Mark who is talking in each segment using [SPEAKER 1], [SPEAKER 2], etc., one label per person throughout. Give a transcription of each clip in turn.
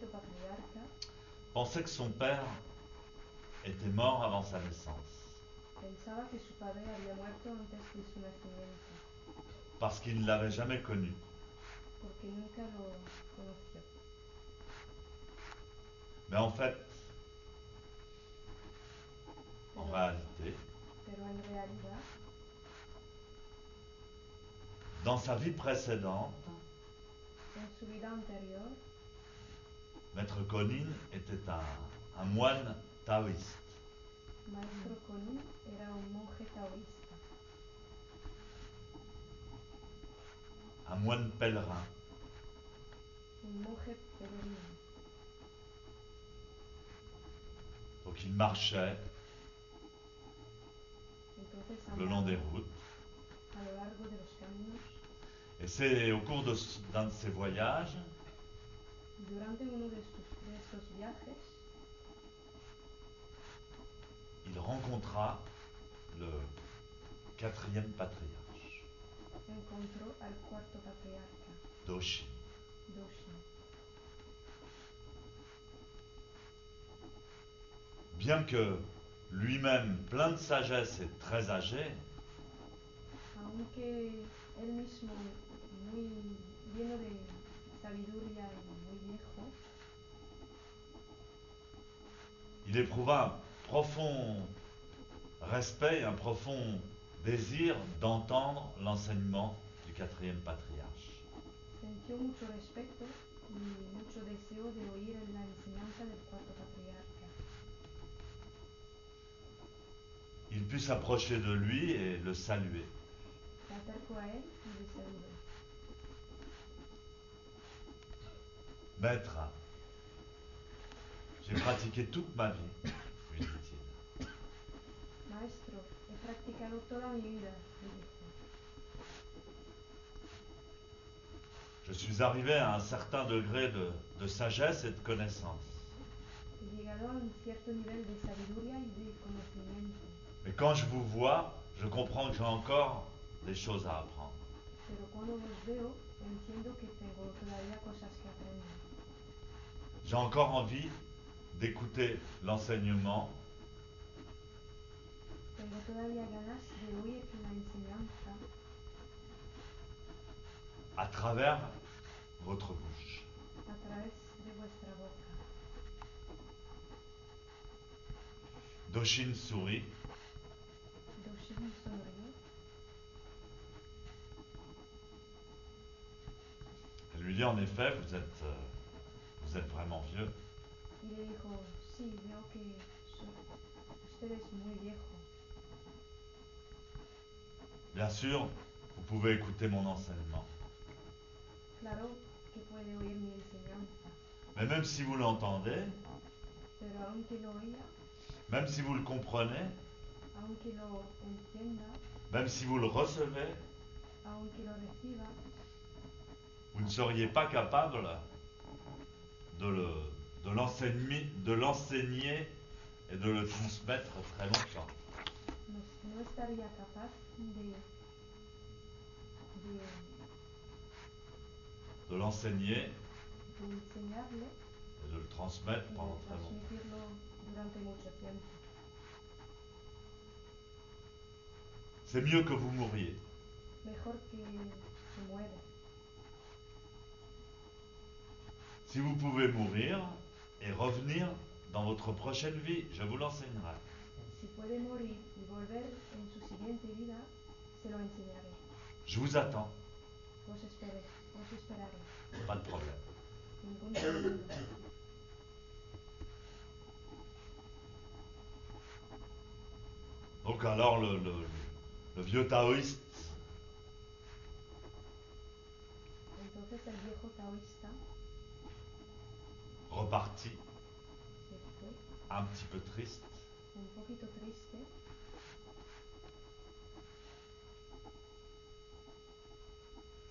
[SPEAKER 1] quinto patriarca
[SPEAKER 2] pensait que son père était mort avant sa naissance,
[SPEAKER 1] pensaba que su padre había muerto antes de su nacimiento,
[SPEAKER 2] parce qu'il ne l'avait jamais connu.
[SPEAKER 1] porque nunca lo conoció.
[SPEAKER 2] Mais en fait, en
[SPEAKER 1] Pero,
[SPEAKER 2] réalité,
[SPEAKER 1] pero en realidad,
[SPEAKER 2] dans sa vie précédente,
[SPEAKER 1] en su vida anterior,
[SPEAKER 2] Maître Konin était un moine taoïste.
[SPEAKER 1] Maestro Konin era un monje taoísta,
[SPEAKER 2] Un moine pèlerin.
[SPEAKER 1] un monje peregrino.
[SPEAKER 2] Donc il marchait
[SPEAKER 1] Entonces
[SPEAKER 2] le long des
[SPEAKER 1] andaba
[SPEAKER 2] routes.
[SPEAKER 1] a lo largo de los caminos.
[SPEAKER 2] Et c'est au cours d'un de ses voyages
[SPEAKER 1] Durante uno de estos viajes,
[SPEAKER 2] il rencontra le quatrième patriarche,
[SPEAKER 1] encontró al cuarto patriarca,
[SPEAKER 2] Doshin.
[SPEAKER 1] Doshin.
[SPEAKER 2] Bien que lui-même plein de sagesse et très âgé,
[SPEAKER 1] Aunque él mismo, muy lleno de sabiduría y muy viejo,
[SPEAKER 2] il éprouva un profond respect et un profond désir d'entendre l'enseignement du quatrième patriarche.
[SPEAKER 1] sintió mucho respeto y mucho deseo de oír la enseñanza del cuarto patriarca.
[SPEAKER 2] Il put s'approcher de lui et le saluer.
[SPEAKER 1] Se acercó a él y le saludó.
[SPEAKER 2] Maître, j'ai pratiqué toute ma vie, lui dit-il.
[SPEAKER 1] Maestro, he practicado toda mi vida, le dijo.
[SPEAKER 2] Je suis arrivé à un certain degré de sagesse et de connaissance.
[SPEAKER 1] He llegado a un cierto nivel de sabiduría y de conocimiento,
[SPEAKER 2] Mais quand je vous vois, je comprends que j'ai encore des choses à apprendre.
[SPEAKER 1] pero cuando vos veo, entiendo que tengo todavía cosas que aprender.
[SPEAKER 2] J'ai encore envie d'écouter l'enseignement
[SPEAKER 1] Tengo todavía ganas de oír la enseñanza
[SPEAKER 2] à travers votre bouche.
[SPEAKER 1] a través de vuestra boca.
[SPEAKER 2] Doshin sourit.
[SPEAKER 1] Doshin sonrió
[SPEAKER 2] Elle lui dit en effet, vous êtes vraiment vieux.
[SPEAKER 1] y le dijo, sí, veo que usted es muy viejo.
[SPEAKER 2] Bien sûr, vous pouvez écouter mon enseignement.
[SPEAKER 1] Claro que puede oír mi enseñanza,
[SPEAKER 2] Mais même si vous l'entendez,
[SPEAKER 1] pero aunque lo oía,
[SPEAKER 2] même si vous le comprenez,
[SPEAKER 1] aunque lo entienda,
[SPEAKER 2] même si vous le recevez,
[SPEAKER 1] aunque lo reciba,
[SPEAKER 2] vous ne seriez pas capable de l'enseigner et de le transmettre très longtemps.
[SPEAKER 1] no estaría capaz
[SPEAKER 2] De l'enseigner
[SPEAKER 1] de enseñarle
[SPEAKER 2] et de le transmettre
[SPEAKER 1] y de
[SPEAKER 2] pendant très longtemps.
[SPEAKER 1] transmitirlo durante mucho tiempo.
[SPEAKER 2] C'est mieux que vous mouriez.
[SPEAKER 1] Mejor que se muera.
[SPEAKER 2] Si vous pouvez mourir et revenir dans votre prochaine vie, je vous l'enseignerai.
[SPEAKER 1] Si puede morir y volver en su siguiente vida, se lo enseñaré.
[SPEAKER 2] Je vous attends,
[SPEAKER 1] Os esperaré.
[SPEAKER 2] pas de problème.
[SPEAKER 1] Ningún problema.
[SPEAKER 2] Donc alors le vieux taoïste
[SPEAKER 1] Entonces el viejo taoísta
[SPEAKER 2] repartit,
[SPEAKER 1] se fue
[SPEAKER 2] un petit peu triste.
[SPEAKER 1] un poquito triste.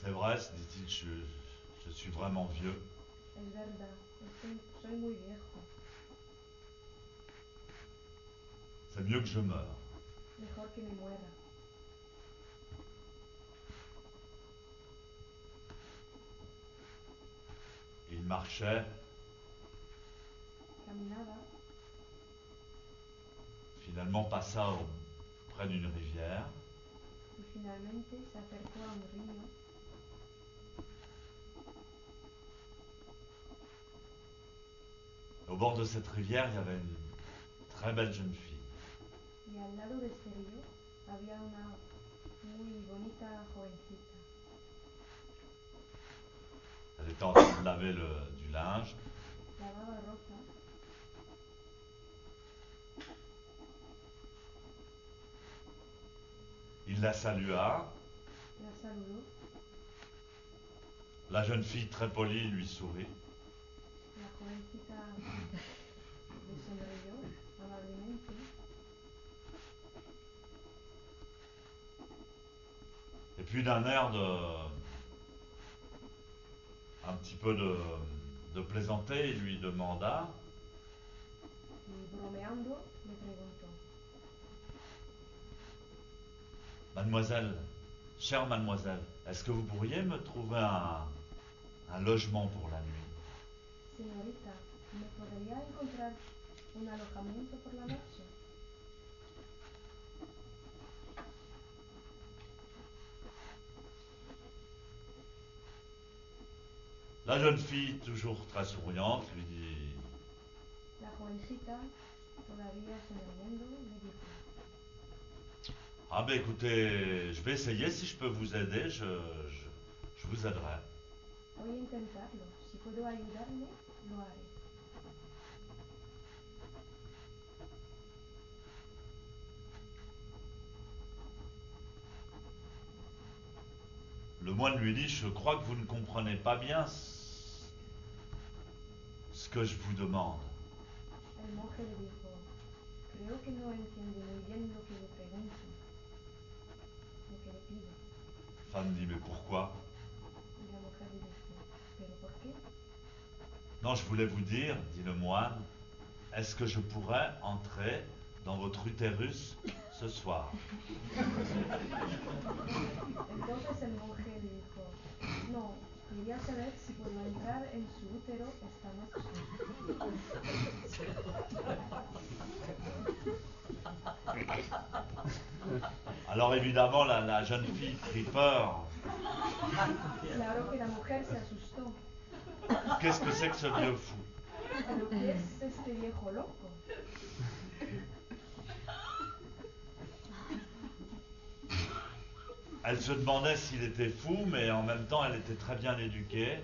[SPEAKER 2] C'est vrai, se dit-il, je suis vraiment vieux.
[SPEAKER 1] Es verdad, soy muy viejo.
[SPEAKER 2] C'est mieux que je meure.
[SPEAKER 1] Mejor que me muera.
[SPEAKER 2] Il marchait
[SPEAKER 1] Caminaba
[SPEAKER 2] Finalement passa près d'une rivière.
[SPEAKER 1] y finalmente se acercó a un río
[SPEAKER 2] Au bord de cette rivière, il y avait une très belle jeune fille.
[SPEAKER 1] y al lado de este río había una muy bonita jovencita.
[SPEAKER 2] Elle était en train de laver du linge.
[SPEAKER 1] Lavaba ropa.
[SPEAKER 2] Il la salua.
[SPEAKER 1] La saludó.
[SPEAKER 2] La jeune fille, très polie, lui sourit.
[SPEAKER 1] La jovencita le sonrió amablemente.
[SPEAKER 2] Et puis d'un air un petit peu de plaisanter, il lui demanda:
[SPEAKER 1] Y bromeando le preguntó:
[SPEAKER 2] Mademoiselle, chère mademoiselle, est-ce que vous pourriez me trouver un logement pour la nuit?
[SPEAKER 1] Señorita, ¿me podría encontrar un alojamiento por la noche?
[SPEAKER 2] La jeune fille, toujours très souriante, lui dit:
[SPEAKER 1] La jovencita, todavía sonriendo, le dijo:
[SPEAKER 2] Ah ben écoutez, je vais essayer, si je peux vous aider, je vous aiderai.
[SPEAKER 1] voy a intentarlo. Si puedo ayudarle, lo haré.
[SPEAKER 2] Le moine lui dit: je crois que vous ne comprenez pas bien ce que je vous demande.
[SPEAKER 1] El monje le dijo: creo que no entiende muy bien lo que le pregunto, lo que le pido.
[SPEAKER 2] La femme dit: mais pourquoi?
[SPEAKER 1] Y la mujer le dijo: ¿pero por qué?
[SPEAKER 2] Non, je voulais vous dire, dit le moine, est-ce que je pourrais entrer dans votre utérus ce soir?
[SPEAKER 1] Entonces el monje le dijo: no, quería saber si puedo entrar en su útero esta noche.
[SPEAKER 2] Alors évidemment, la jeune fille prit peur.
[SPEAKER 1] Claro que la mujer se asustó.
[SPEAKER 2] Qu'est-ce que c'est que ce vieux fou?
[SPEAKER 1] ¿Pero qué es este viejo loco?
[SPEAKER 2] Elle se demandait s'il était fou, mais en même temps, elle était très bien éduquée.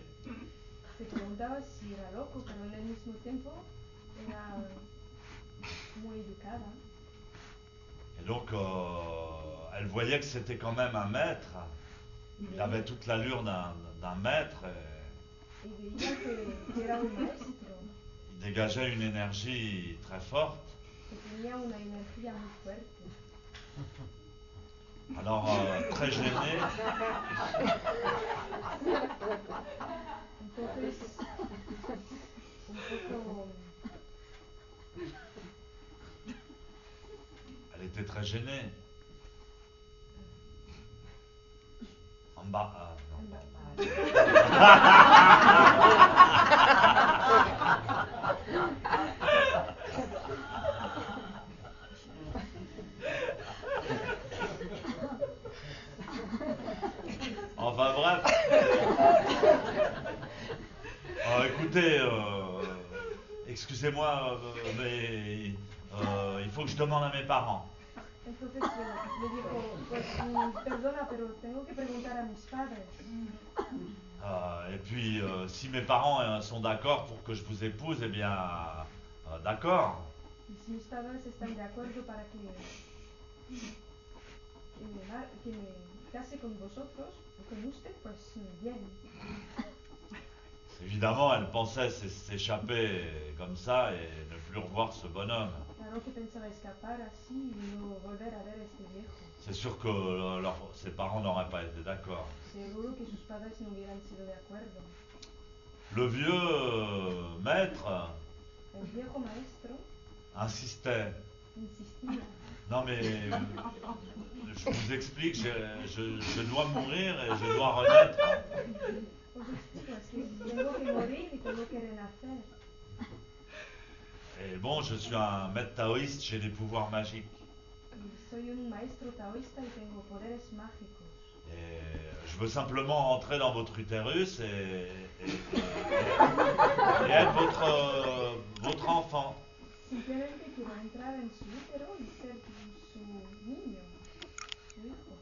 [SPEAKER 1] Se preguntaba si era loco, pero en el mismo tiempo era muy educada.
[SPEAKER 2] Et donc, elle voyait que c'était quand même un maître. Il avait toute l'allure d'un maître.
[SPEAKER 1] Y veía que era un maestro,
[SPEAKER 2] Il dégageait une énergie très forte.
[SPEAKER 1] que tenía una energía muy fuerte.
[SPEAKER 2] Alors, très gênée,
[SPEAKER 1] Entonces, un poco,
[SPEAKER 2] elle était très gênée. En bas, non. Enfin bref. Écoutez, excusez-moi, mais il faut que je demande à mes parents.
[SPEAKER 1] entonces le dijo: pues perdona, pero tengo que preguntar a mis padres.
[SPEAKER 2] Et puis, si mes parents sont d'accord pour que je vous épouse, eh bien, d'accord.
[SPEAKER 1] Y si mis padres están de acuerdo para que me case con vosotros, o con usted, pues bien.
[SPEAKER 2] Évidemment, elle pensait s'échapper comme ça et ne plus revoir ce bonhomme.
[SPEAKER 1] Claro que pensaba escapar así y no volver a ver a este viejo.
[SPEAKER 2] C'est sûr que ses parents n'auraient pas été d'accord.
[SPEAKER 1] Seguro que sus padres no hubieran sido de acuerdo.
[SPEAKER 2] Le vieux maître
[SPEAKER 1] El viejo maestro
[SPEAKER 2] insistait.
[SPEAKER 1] insistía.
[SPEAKER 2] Non mais, je vous explique, je dois mourir et je dois renaître.
[SPEAKER 1] Os explico, es que tengo que morir y tengo que renacer.
[SPEAKER 2] Et bon, je suis un maître taoïste, j'ai des pouvoirs magiques.
[SPEAKER 1] Y soy un maestro taoísta y tengo poderes mágicos.
[SPEAKER 2] Et je veux simplement entrer dans votre utérus et être votre enfant.
[SPEAKER 1] Simplemente quiero entrar en su útero y ser su niño, su hijo.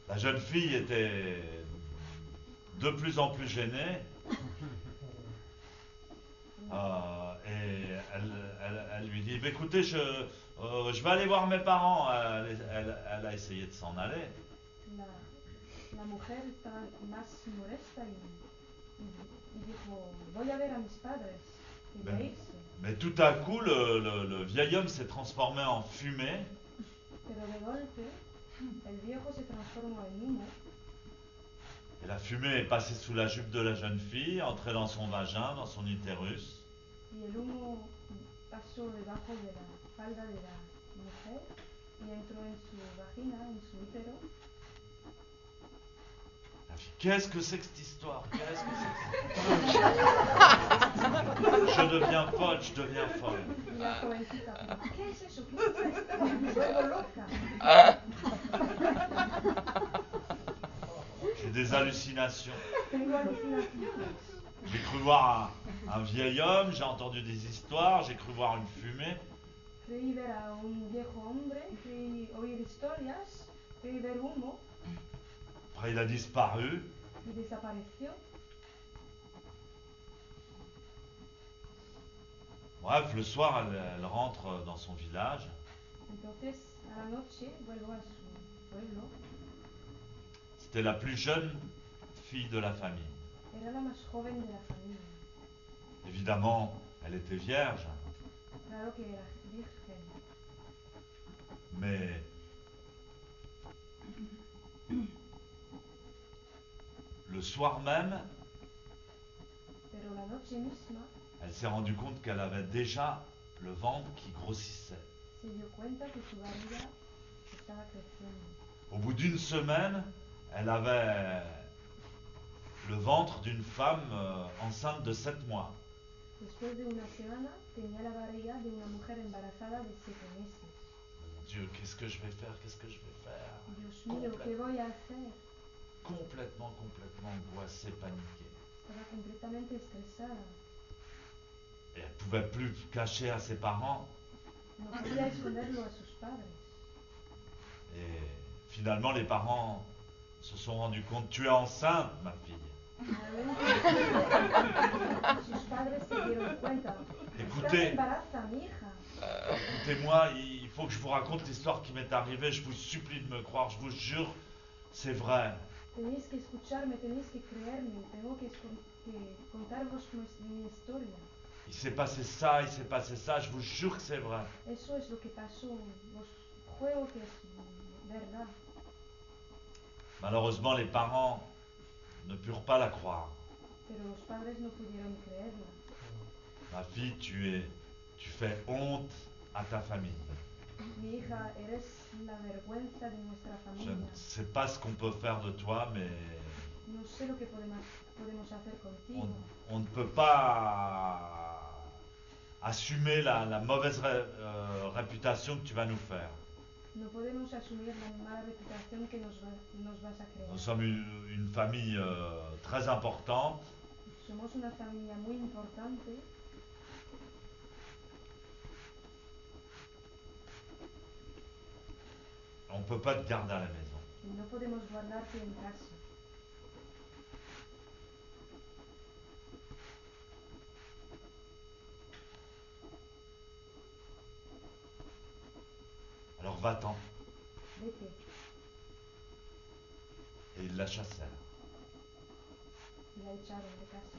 [SPEAKER 2] La jeune fille était de plus en plus gênée. Et elle lui dit, bah, écoutez, je vais aller voir mes parents. Elle a essayé de s'en aller.
[SPEAKER 1] La, la mujer estaba más molesta y dijo, voy a ver a mis padres. Quería
[SPEAKER 2] Mais,
[SPEAKER 1] irse.
[SPEAKER 2] mais tout à coup, le vieil homme s'est transformé en fumée.
[SPEAKER 1] Pero de golpe, el viejo se transformó en humo
[SPEAKER 2] Et la fumée est passée sous la jupe de la jeune fille, entrée dans son vagin, dans son utérus.
[SPEAKER 1] y el humo pasó debajo de la falda de la mujer y entró en su vagina, en su útero.
[SPEAKER 2] Elle dit, qu'est-ce que c'est que cette histoire? Qu'est-ce que c'est que ça? Je deviens folle, je deviens folle.
[SPEAKER 1] Y la jovencita, "¿Pero qué es eso? ¿Qué es esto? Me vuelvo loca.
[SPEAKER 2] J'ai des hallucinations.
[SPEAKER 1] Tengo alucinaciones.
[SPEAKER 2] J'ai cru voir un vieil homme, j'ai entendu des histoires, j'ai cru voir une fumée.
[SPEAKER 1] Creí ver a un viejo hombre, creí oír historias, creí ver humo
[SPEAKER 2] Après, il a disparu.
[SPEAKER 1] y desapareció.
[SPEAKER 2] Bref, le soir, elle rentre dans son village.
[SPEAKER 1] Entonces, a la noche, vuelvo a su pueblo.
[SPEAKER 2] C'était la plus jeune fille de la famille.
[SPEAKER 1] Era la más joven de la familia.
[SPEAKER 2] Évidemment, elle était vierge,
[SPEAKER 1] Claro que era virgen.
[SPEAKER 2] mais le soir même,
[SPEAKER 1] Pero la noche misma
[SPEAKER 2] elle s'est rendue compte qu'elle avait déjà le ventre qui grossissait.
[SPEAKER 1] se dio cuenta que su barriga estaba creciendo.
[SPEAKER 2] Au bout d'une semaine, elle avait le ventre d'une femme enceinte de 7 mois.
[SPEAKER 1] Después de una semana tenía la barriga de una mujer embarazada de 7 meses.
[SPEAKER 2] Mon Dieu, qu'est-ce que je vais faire? Qu'est-ce que je vais faire?
[SPEAKER 1] Dios mío, ¿qué voy a hacer?
[SPEAKER 2] Complètement angoissée, paniquée.
[SPEAKER 1] Estaba completamente estresada.
[SPEAKER 2] Et elle pouvait plus cacher à ses parents.
[SPEAKER 1] No podía esconderlo a sus padres.
[SPEAKER 2] Et finalement, les parents se sont rendus compte, tu es enceinte, ma fille.
[SPEAKER 1] Finalmente, sus padres se dieron cuenta. Estás
[SPEAKER 2] Écoutez,
[SPEAKER 1] embarazada, mi hija.
[SPEAKER 2] écoutez-moi, il faut que je vous raconte l'histoire qui m'est arrivée. Je vous supplie de me croire, je vous jure, c'est vrai.
[SPEAKER 1] Tenéis que escucharme, tenéis que creerme. Tengo que contaros mi historia.
[SPEAKER 2] Il s'est passé ça, je vous jure que c'est vrai.
[SPEAKER 1] Eso es lo que pasó. Os juego que es verdad.
[SPEAKER 2] Malheureusement, les parents ne purent pas la croire.
[SPEAKER 1] Pero los padres no pudieron creerla.
[SPEAKER 2] Ma fille, tu fais honte à ta famille.
[SPEAKER 1] Mi hija, eres la vergüenza de nuestra
[SPEAKER 2] Je
[SPEAKER 1] familia.
[SPEAKER 2] ne sais pas ce qu'on peut faire de toi, mais
[SPEAKER 1] No sé lo que podemos hacer contigo.
[SPEAKER 2] on ne peut pas assumer la mauvaise réputation que tu vas nous faire.
[SPEAKER 1] No podemos asumir la mala reputación que nos vas a crear.
[SPEAKER 2] Nous sommes une famille très importante.
[SPEAKER 1] Somos una familia muy importante.
[SPEAKER 2] On ne peut pas te garder à la maison.
[SPEAKER 1] Y no podemos guardarte en casa.
[SPEAKER 2] Alors va-t'en.
[SPEAKER 1] Vete.
[SPEAKER 2] Et ils la chassèrent.
[SPEAKER 1] Y la echaron de casa.